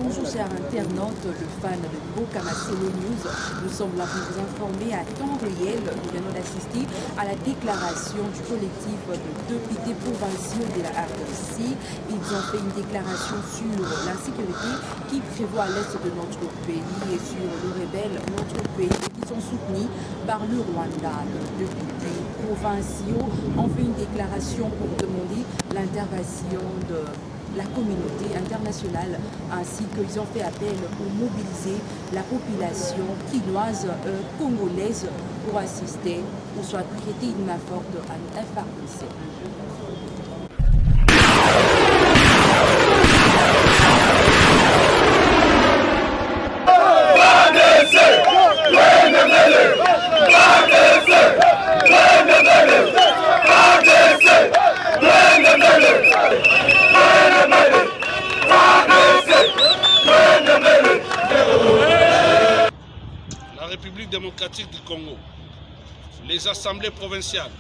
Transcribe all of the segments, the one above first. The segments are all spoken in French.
Bonjour chers internautes, le fan de Bokamaselo News. Nous sommes là pour vous informer à temps réel. Nous venons d'assister à la déclaration du collectif de députés provinciaux de la RDC. Ils ont fait une déclaration sur l'insécurité qui prévoit à l'est de notre pays et sur le rebelle notre pays qui sont soutenus par le Rwanda. Les députés provinciaux ont fait une déclaration pour demander l'intervention de la communauté internationale, ainsi qu'ils ont fait appel pour mobiliser la population quinoise congolaise pour assister ou soit traiter une main forte à une FARDC. La République démocratique du Congo, les assemblées provinciales,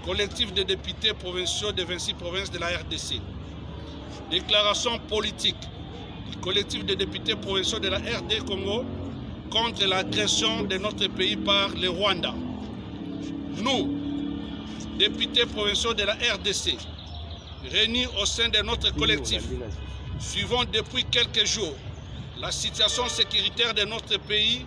collectif de députés provinciaux des 26 provinces de la RDC, déclaration politique du collectif de députés provinciaux de la RD Congo contre l'agression de notre pays par le Rwanda. Nous, députés provinciaux de la RDC, réunis au sein de notre collectif, suivons depuis quelques jours la situation sécuritaire de notre pays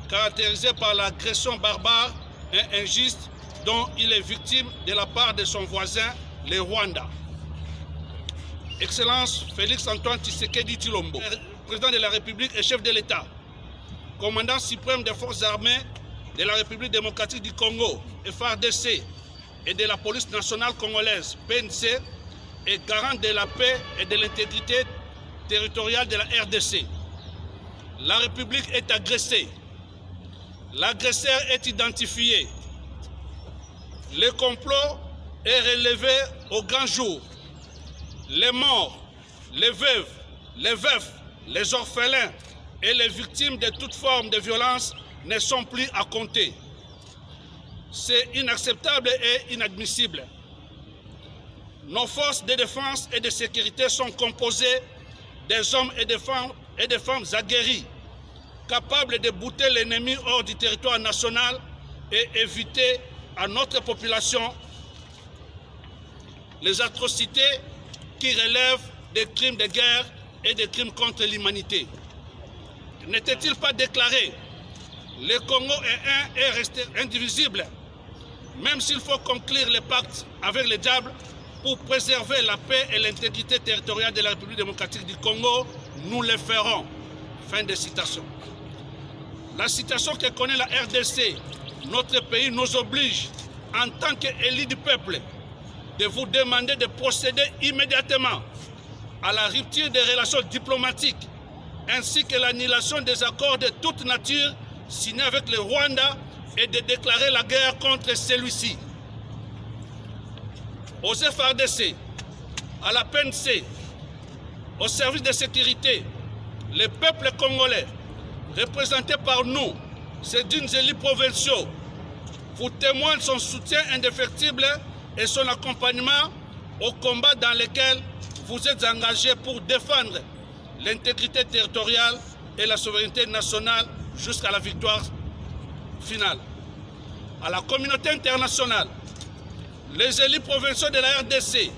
caractérisée par l'agression barbare et injuste dont il est victime de la part de son voisin, le Rwanda. Excellence Félix Antoine Tshisekedi Tshilombo, président de la République et chef de l'État, commandant suprême des forces armées de la République démocratique du Congo, FARDC, et de la police nationale congolaise, PNC, et garant de la paix et de l'intégrité territoriale de la RDC. La République est agressée. L'agresseur est identifié. Le complot est relevé au grand jour. Les morts, les veuves, les veufs, les orphelins et les victimes de toute forme de violence ne sont plus à compter. C'est inacceptable et inadmissible. Nos forces de défense et de sécurité sont composées des hommes et des femmes aguerris, capables de bouter l'ennemi hors du territoire national et éviter à notre population les atrocités qui relèvent des crimes de guerre et des crimes contre l'humanité. N'était-il pas déclaré « Le Congo est un et resté indivisible », même s'il faut conclure le pacte avec le diable pour préserver la paix et l'intégrité territoriale de la République démocratique du Congo, nous le ferons. Fin de citation. La situation que connaît la RDC, notre pays nous oblige, en tant qu'élus du peuple, de vous demander de procéder immédiatement à la rupture des relations diplomatiques ainsi que l'annulation des accords de toute nature signés avec le Rwanda et de déclarer la guerre contre celui-ci. Aux FARDC, à la PNC, aux services de sécurité, le peuple congolais, représenté par nous, ces dignes élus provinciaux, vous témoigne son soutien indéfectible et son accompagnement au combat dans lequel vous êtes engagés pour défendre l'intégrité territoriale et la souveraineté nationale jusqu'à la victoire finale. À la communauté internationale, les élus provinciaux de la RDC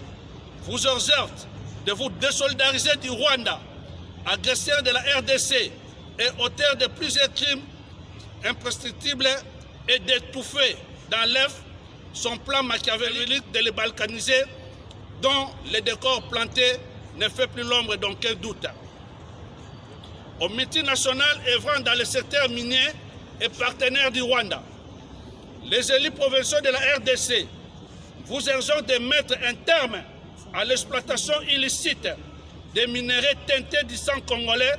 vous exhortent de vous désolidariser du Rwanda, agresseur de la RDC et auteur de plusieurs crimes imprescriptibles et d'étouffer dans l'œuf son plan machiavélique de les balkaniser dont le décor planté ne fait plus l'ombre d'aucun doute. Au multinational œuvrant dans le secteur minier et partenaire du Rwanda, les élus provinciaux de la RDC vous exhortent de mettre un terme à l'exploitation illicite des minerais teintés du sang congolais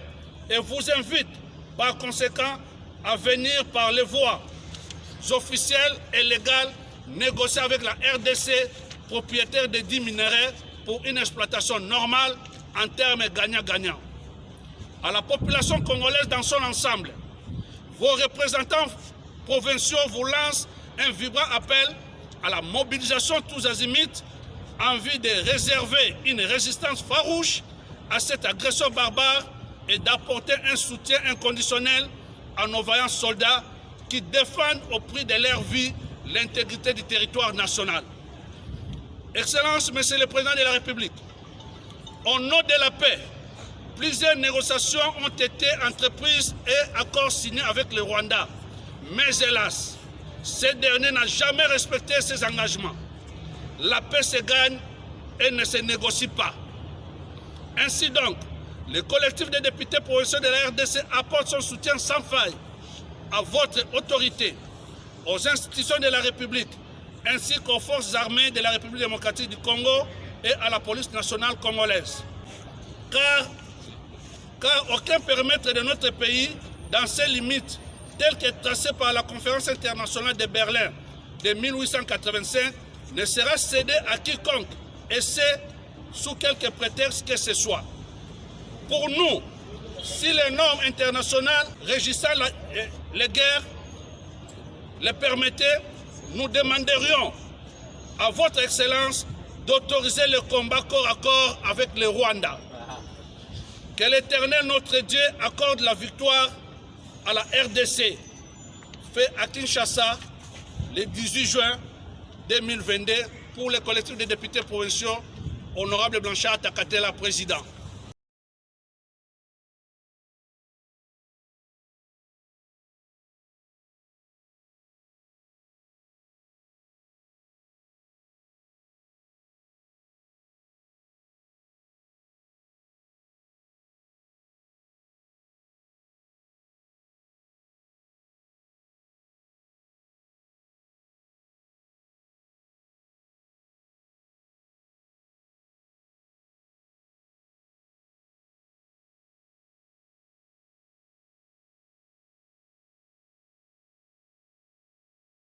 et vous invitent par conséquent à venir par les voies officielles et légales négocier avec la RDC, propriétaire de 10 minerais, pour une exploitation normale en termes gagnant-gagnant. À la population congolaise dans son ensemble, vos représentants provinciaux vous lancent un vibrant appel à la mobilisation tous azimuts en vue de réserver une résistance farouche à cette agression barbare et d'apporter un soutien inconditionnel à nos vaillants soldats qui défendent au prix de leur vie l'intégrité du territoire national. Excellences, Monsieur le Président de la République, au nom de la paix, plusieurs négociations ont été entreprises et accords signés avec le Rwanda. Mais hélas, ce dernier n'a jamais respecté ses engagements. La paix se gagne et ne se négocie pas. Ainsi donc, le collectif des députés provinciaux de la RDC apporte son soutien sans faille à votre autorité, aux institutions de la République, ainsi qu'aux forces armées de la République démocratique du Congo et à la police nationale congolaise. Car aucun périmètre de notre pays, dans ses limites, telles que tracées par la conférence internationale de Berlin de 1885, ne sera cédé à quiconque, et c'est sous quelque prétexte que ce soit. Pour nous, si les normes internationales régissant les guerres le permettaient, nous demanderions à votre Excellence d'autoriser le combat corps à corps avec le Rwanda. Que l'Éternel notre Dieu accorde la victoire à la RDC, fait à Kinshasa le 18 juin 2022 pour le collectif des députés provinciaux, Honorable Blanchard Takatela, président.